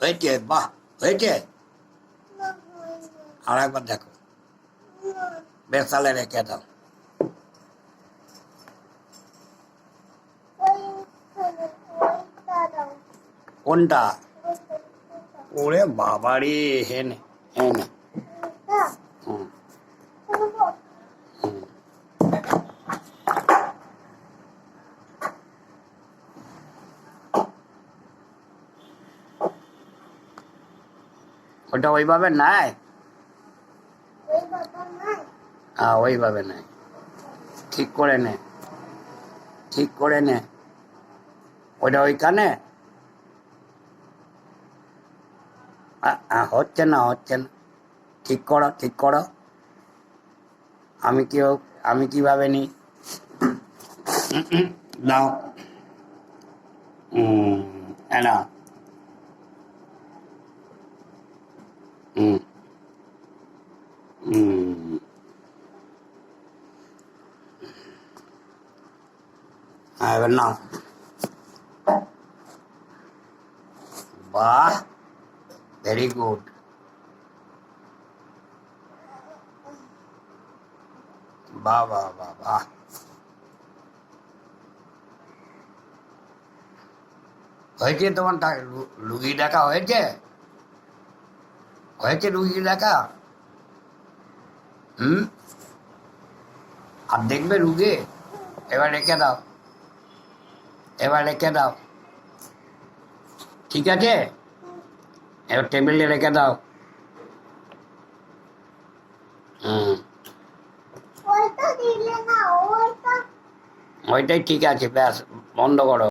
হয়েছে, বাহ, হয়েছে। আর একবার দেখো, বেশ তাহলে রেখে দাও। কোনটা? ওরে বাবারে, হেনে হেনে। হুম হুম। ওটা ওইভাবে নাই, হ্যাঁ ওইভাবে নাই, ঠিক করে নে, ঠিক করে নে। ওটা ওইখানে হচ্ছে না, হচ্ছে না, ঠিক করো, ঠিক করো। আমি কিভাবে নিই? নাও, না, হুম হুম। হ্যাঁ এবার নাও। বাহ, ভেরি গুড। বাহ বাহ বাহ বাহ। হয়েছে তোমার রুগী দেখা হয়েছে? হয়েছে রুগী দেখা? হুম। আর দেখবে রুগী? এবার রেখে দাও, এবার রেখে দাও, ঠিক আছে? এবার টেবিলে রেখে দাও। হুম, ওইটাই ঠিক আছে, ব্যাস বন্ধ করো।